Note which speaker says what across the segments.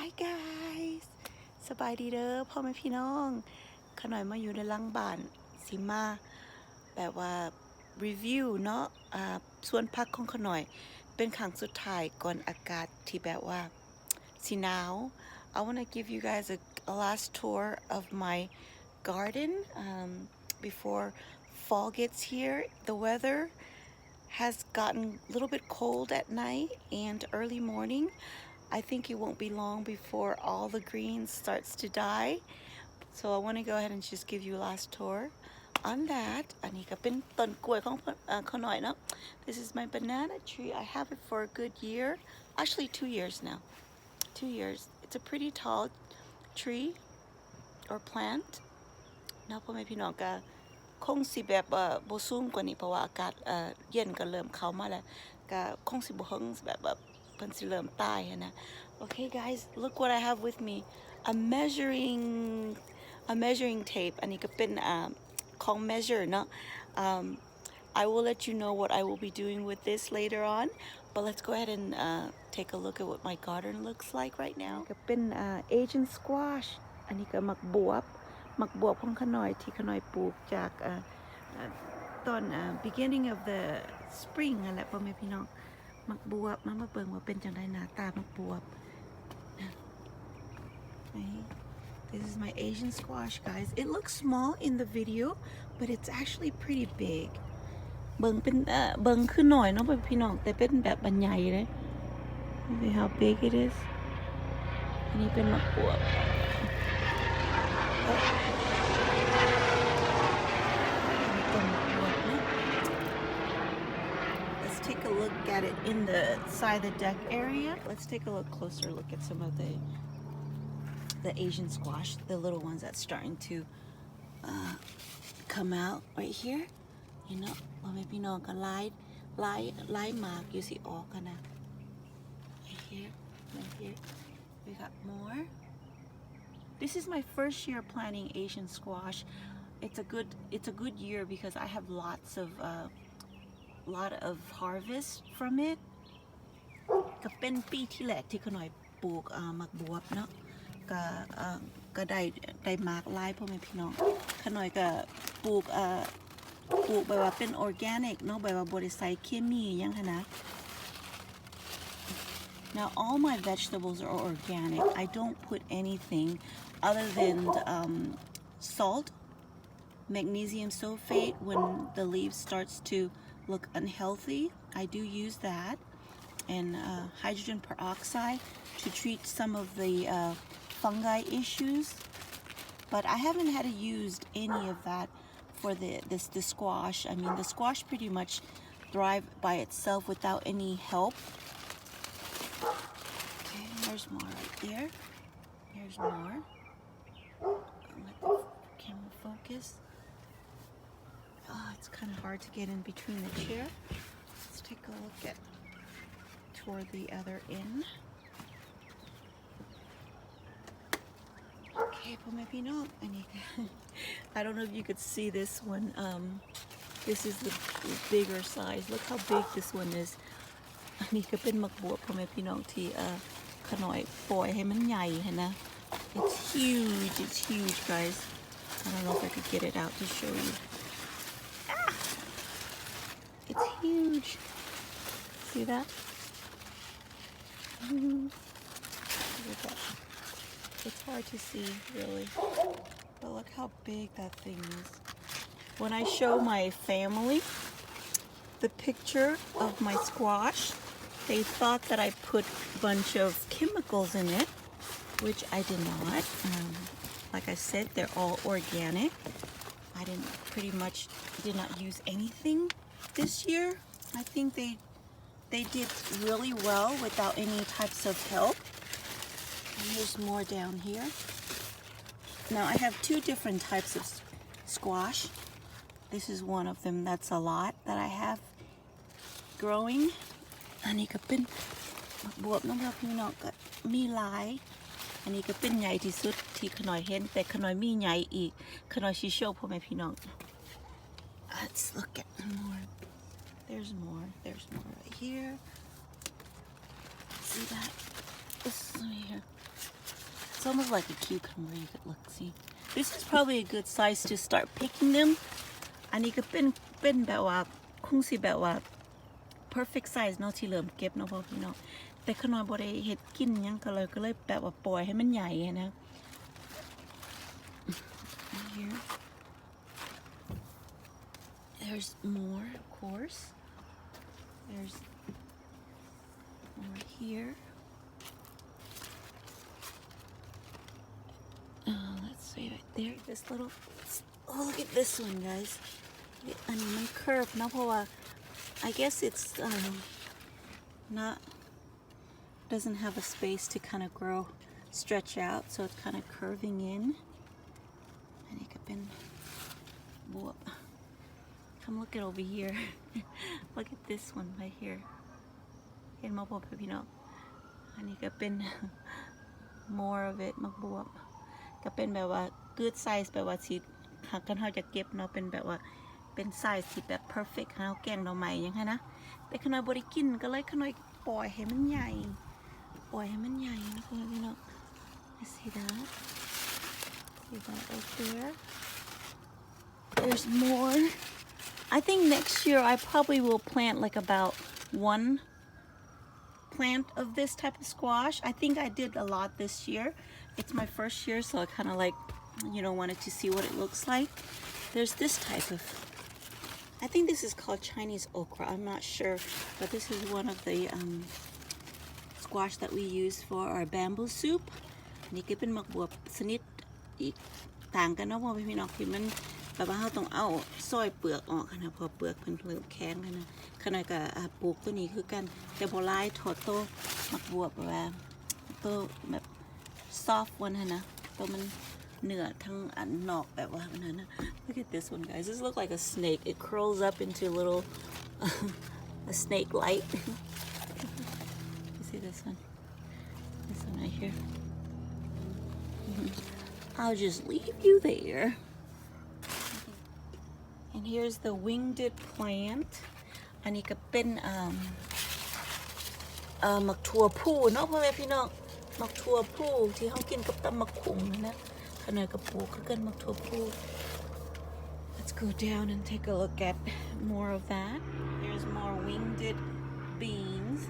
Speaker 1: Hi guys สบายดีเด้อพ่อแม่พี่น้องขน่อยมาอยู่ในหลังบ้านสิมาแบบว่ารีวิวเนาะสวนพักของขน่อยเป็นครั้งสุดท้ายก่อนอากาศที่แบบว่าสิหนาว I want to give you guys a last tour of my garden before fall gets here. The weather has gotten a little bit cold at night and early morning. I think it won't be long before all the green starts to die. So I want to go ahead and just give you a last tour on that. อันนี้ก็เป็นต้นกล้วยของเขาหน่อยเนาะ This is my banana tree. I have it for a good year. Actually 2 years now. 2 years. It's a pretty tall tree or plant. เนาะพ่อแม่พี่น้องก็คงสิแบบบ่สูงกว่านี้เพราะว่าอากาศเย็นก็เริ่มเข้ามาแล้วก็คงสิบ่เฮิงแบบเพิ่นสิเริ่มตายนะ Okay guys, look what I have with me. A measuring tape. อันนี้ก็เป็นของ measure เนาะ I will let you know what I will be doing with this later on, but let's go ahead and take a look at what my garden looks like right now. ก็เป็นAsian squash อันนี้ก็หมักบวบของขน่อยที่ขน่อยปลูกจากตอนbeginning of the spring นั่นแหละพ่อแม่พี่น้องหมักบวบมาเบิ่งว่าเป็นจังได๋หน้าตาหมักบวบ This is my Asian squash, guys. It looks small in the video, but it's actually pretty big. เบิ่งเป็นเบิ่งคือหน่อยเนาะพี่น้องแต่เป็นแบบบรรใหญ่เลย See how big it is? อันนี้เป็นหมักบวบLet's take a look at it in the side of the deck area. Let's take a closer look at some of the Asian squash, the little ones that's starting to come out right here. You know, or maybe not a line mark. You see all gonna right here. We got more. This is my first year planting Asian squash. It's a good year because I have lot of harvest from it. ก็เป็นปีที่แรกที่ขน่อยปลูกหมักบวบเนาะก็ได้มากหลายพ่อแม่พี่น้องขน่อยก็ปลูกแบบว่าเป็นออร์แกนิกเนาะแบบว่าบ่ได้ใส่เคมีหยังหั้นนะ Now all my vegetables are organic. I don't put anything other than salt, magnesium sulfate when the leaves starts to look unhealthy. I do use that, and hydrogen peroxide to treat some of the fungi issues. But I haven't had to use any of that for the squash. I mean, the squash pretty much thrive by itself without any help. Okay, there's more right there. There's more. I'll let the camera focus. Oh, it's kind of hard to get in between the chair. Let's take a look at toward the other end. Okay,พ่อแม่พี่น้องอันนี้ I don't know if you could see this one. This is the bigger size. Look how big this one is. อันนี้ก็เป็นหมักบวบพ่อแม่พี่น้องที่ขน่อยปล่อยให้มันใหญ่เห็นนะ It's huge guys. I don't know if I could get it out to show you. It's huge. See that? Look at that. It's hard to see really, but look how big that thing is. When I show my family the picture of my squash, they thought that I put a bunch of chemicals in it, which I did not. Like I said, they're all organic. I did not use anything this year. I think they did really well without any types of help. And there's more down here. Now I have 2 different types of squash. This is one of them. That's a lot that I have growing. อันนี้ก็เป็นบวบน้องพี่น้องก็มีหลายอันนี้ก็เป็นใหญ่ที่สุดที่ขน่อยเห็นแต่ขน่อยมีใหญ่อีกขน่อยสิโชว์พ่อแม่พี่น้อง Let's look at more. There's more right here. See that? This one here. It's almost like a cucumber. You could look, see. This is probably a good size to start picking them. อันนี้ก็เป็นแบบว่าคงสิแบบว่า perfect size เนาะที่เริ่มเก็บเนาะพ่อพี่น้องแต่ขน้อยบ่ได้เฮ็ดกินหยังก็เลยแบบว่าปล่อยให้มันใหญ่นะ Here there's more of course there's more here let's see right there this little oh look at this one guys อันนี้มัน curve เนาะเพราะว่าI guess it's not doesn't have a space to kind of grow stretch out so it's kind of curving in and it could been whoop come look at over here look at this one right here เห็นมาบวบพี่น้องอันนี้ก็เป็น more of it มาบวบก็เป็นแบบว่า good size แบบว่าที่หากกันเขาจะเก็บเนาะเป็นแบบว่าเป็นไซส์ที่แบบ perfect หาแกงเราใหม่ยังไงนะแต่ขน้อยบริกินก็เลยขน้อยปล่อยให้มันใหญ่ปล่อยให้มันใหญ่นะพี่น้อง see that right there there's more I think next year I probably will plant like about one plant of this type of squash I think I did a lot this year it's my first year so I kind of like wanted to see what it looks like there's this type of I think this is called Chinese okra. I'm not sure, but this is one of the squash that we use for our bamboo soup. นี่ก็เป็นหมักบวบชนิดอีกต่างกันเนาะเพราะพี่น้องที่มันแบบว่าเราต้องเอาซอยเปลือกออกนะพอเปลือกมันเริ่มแข็งนะขณะกับปลูกตัวนี้คือกันแต่โบราณถอดโตหมักบวบแบบโตแบบ soft one นะตัวมันเนื้อทั้งอันนอกแบบว่านั้นนะ Look at this one guys this looks like a snake it curls up into a little a snake light you see this one right here I'll just leave you there and here's the winged plant อันนี้ก็เป็นหมักถั่วผู้เนาะพ่อแม่พี่น้องหมักถั่วผู้ที่เขากินกับตำหมักขุ่งนะขนาดกระปุกก็กันหมักถั่วผู้ Let's go down and take a look at more of that Here's more winged beans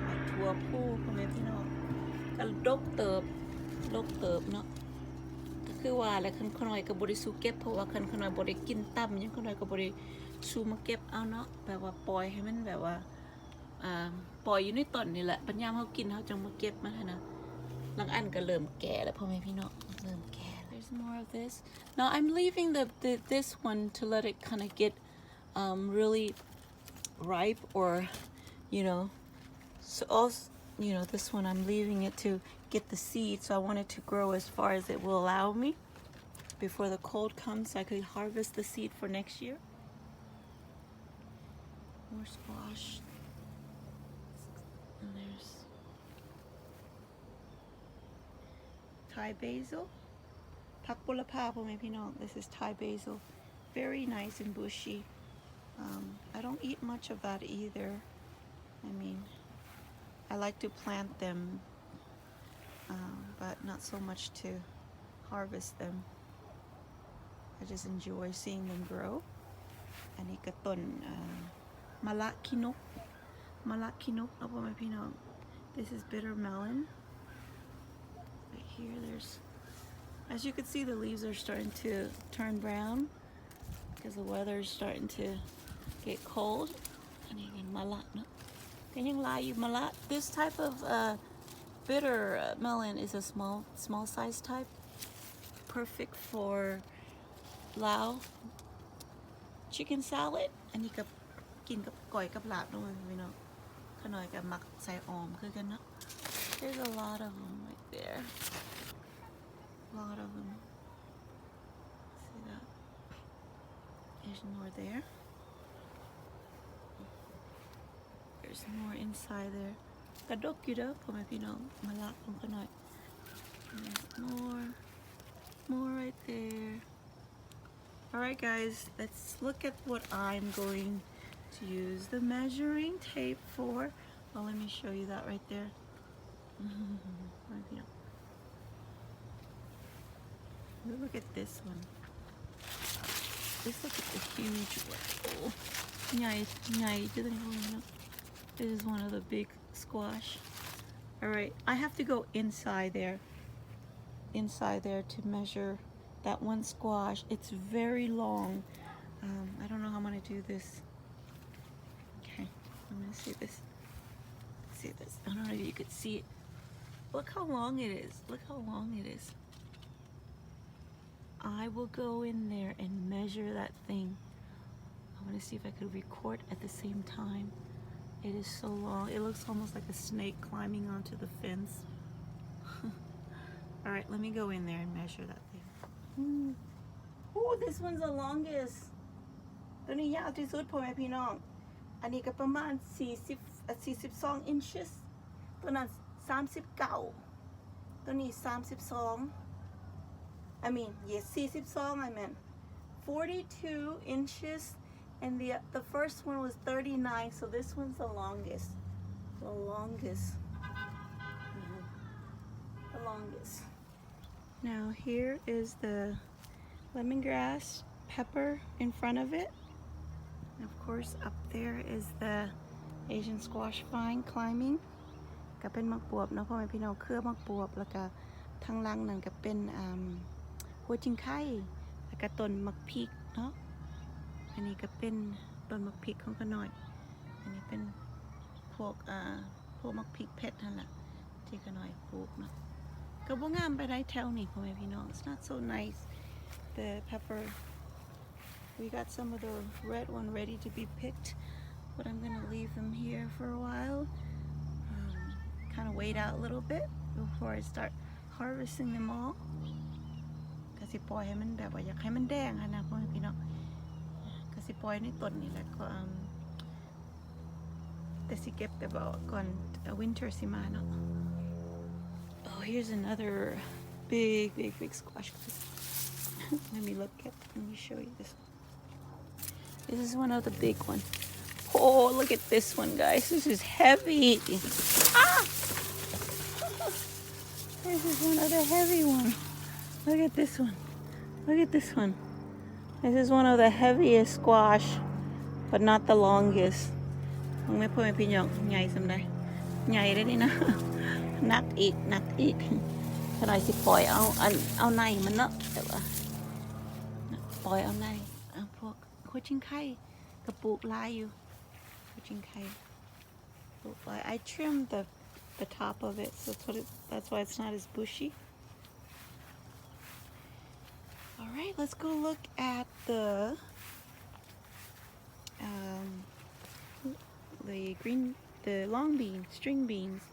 Speaker 1: หมักถั่วผู้พ่อแม่พี่น้องก็ดกเติบเนาะก็คือว่าแล้วคันขน้อยกับบริสุเก็บเพราะว่าคันขน้อยบริกินต่ำยังขน้อยกับบริสูมาเก็บเอาเนาะแบบว่าปล่อยให้มันแบบว่าปล่อยอยู่ในต้นนี่แหละปัญญาเขากินเขาจังมาเก็บมันนะบางอันก็เริ่มแก่แล้วพ่อแม่พี่น้องเริ่มแก่ There's more of this now I'm leaving this one to let it kind of get really ripe or so also this one I'm leaving it to get the seed so I want it to grow as far as it will allow me before the cold comes so I could harvest the seed for next year more squash and there's Thai basil ผักบุรพาพ่อแม่พี่น้อง this is Thai basil very nice and bushy I don't eat much of that either I mean I like to plant them but not so much to harvest them I just enjoy seeing them grow อันนี้ก็ต้นมะละขี้นกเอาพ่อแม่พี่น้อง this is bitter melon right here there's as you can see the leaves are starting to turn brown because the weather is starting to get cold อันนี้เป็นมะละเนาะก็ยังลายอยู่มะละ this type of bitter melon is a small size type perfect for Lao chicken salad อันนี้กับกินกับก๋อยกับลาบด้วยพี่น้องขน่อยกับมักใส่ออมคือกันเนาะ There's a lot of them right there a lot of them see that there's more there there's more inside there กระดกอยู่เด้อพ่อแม่พี่น้องมาละของขน่อย there's more right there alright guys let's look at what I'm going to use the measuring tape for well let me show you that right there Look at this one. Let's look at the huge one. Oh, this is one of the big squash. All right, I have to go inside there to measure that one squash. It's very long. I don't know how I'm gonna do this. Okay, I'm gonna see this. See this. I don't know if you could see it. Look how long it is. Look how long it is. I will go in there and measure that thing. I want to see if I could record at the same time. It is so long. It looks almost like a snake climbing onto the fence. All right, let me go in there and measure that thing. Oh, this one's the longest. ตัวนี้ยาวที่สุดพ่อแม่พี่น้อง อันนี้ก็ประมาณ42 inches ตัวนั้น39ตัวนี้32 I mean yes 42 I meant 42 inches and the first one was 39 so this one's the longest now here is the lemongrass pepper in front of it. And of course up there is the Asian squash vine climbing ก็เป็นมักบวบเนาะพ่อแม่พี่น้องเครือมักบวบแล้วก็ทางล่างนั่นก็เป็นหัวจิงไข่แล้วก็ต้นมักพริกเนาะอันนี้ก็เป็นต้นมักพริกของขน่อยอันนี้เป็นพวกมักพริกเผ็ดนั่นแหละที่ขน่อยปลูกเนาะก็บ่งามไปได้แถวนี้พ่อแม่พี่น้อง It's not so nice the pepper we got some of the red one ready to be picked but I'm gonna leave them here for a while kind of wait out a little bit before I start harvesting them all ก็สิปล่อยให้มันแบบว่าอยากให้มันแดงนะพ่อแม่พี่น้องก็สิปล่อยในต้นนี่แหละก็แต่สิเก็บแต่บ่ก่อน winter สิมาเนาะ Oh here's another big squash let me show you this one. This is one of the big ones. Oh, look at this one, guys. This is heavy. Ah! This is one of the heavy ones. Look at this one. Look at this one. This is one of the heaviest squash, but not the longest. มึงไม่พูดไม่พี่น้องใหญ่สำได้ใหญ่เลยนี่นะ หนักอีกขนาดสิปล่อยเอาในมันเนาะแต่ว่าปล่อยเอาในพวกหัวจิงไข่กระปุกลายอยู่หัวจิงไข่ปลูกลาย I trimmed the top of it so that's why it's not as bushy. All right, let's go look at the long beans, string beans.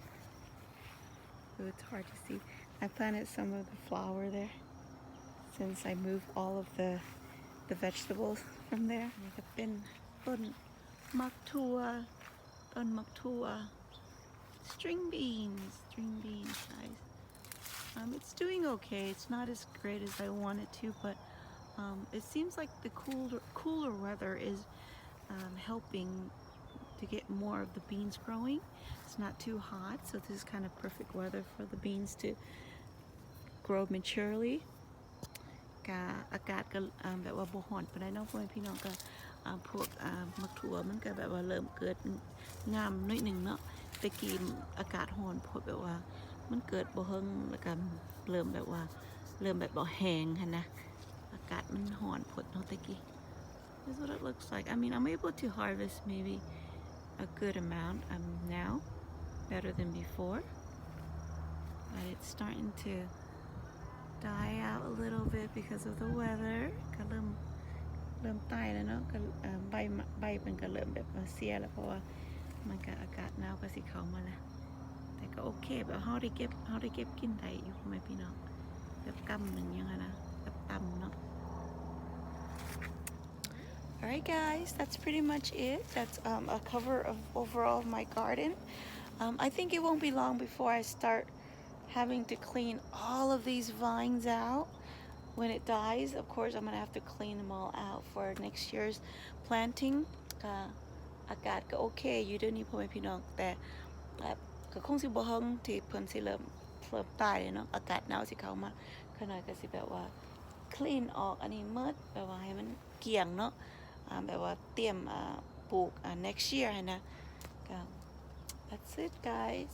Speaker 1: Oh, it's hard to see. I planted some of the flower there since I moved all of the vegetables from there. นี่ก็เป็นต้นมักถั่ว string beans guys. It's doing okay. It's not as great as I want it to, but it seems like the cooler weather is helping to get more of the beans growing. It's not too hot, so this is kind of perfect weather for the beans to grow maturely. อากาศก็แบบว่าบ่ร้อนปานใดเนาะพ่อแม่พี่น้องก็พวกมักถั่วมันก็แบบว่าเริ่มเกิดงามน้อยหนึ่งเนาะแต่กี้อากาศร้อนพอแบบว่ามันเกิดบ่เฮิงแล้วก็เริ่มแบบบ่แห้งหั่นนะอากาศมันร้อนพดเนาะแต่กี้ This is what it looks like. I mean, I'm able to harvest maybe a good amount now, better than before, but it's starting to die out a little bit because of the weather ก็เริ่มตายแล้วเนาะก็ใบมันก็เริ่มแบบเสียแล้วเพราะว่ามันก็อากาศหนาวก็สิเข้ามาแล้วแต่ก็โอเคแบบเฮาได้เก็บกินได้อยู่พ่อแม่พี่น้องแบบกำหนึ่งยังไงนะแบบตำเนาะ Alright guys, that's pretty much it. That's a cover of overall of my garden. I think it won't be long before I start having to clean all of these vines out. When it dies, of course, I'm gonna have to clean them all out for next year's planting. อากาศก็โอเคอยู่เดี๋ยวนี้พ่อแม่พี่น้องแต่ก็คงสิบ่เฮิงที่เพิ่นสิเริ่มตายเนาะอากาศหนาวสิเข้ามาขนาดก็สิแบบว่า clean ออกอันนี้เมิดแบบว่าให้มันเกลี่ยงเนาะแบบว่าเตรียมปลูกnext year ให้นะก็ that's it guys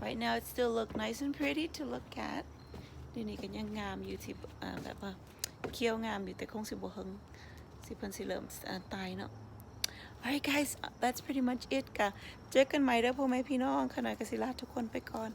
Speaker 1: right now it still look nice and pretty to look at เดี๋ยวนี้ก็ยังงามอยู่ที่แบบว่าเขียวงามอยู่แต่คงสิบ่เฮิงสิเพิ่นสิเริ่มตายเนาะ alright guys that's pretty much it ค่ะเจอกันใหม่เด้อพ่อแม่พี่น้องขน่อยก็สิลาทุกคนไปก่อน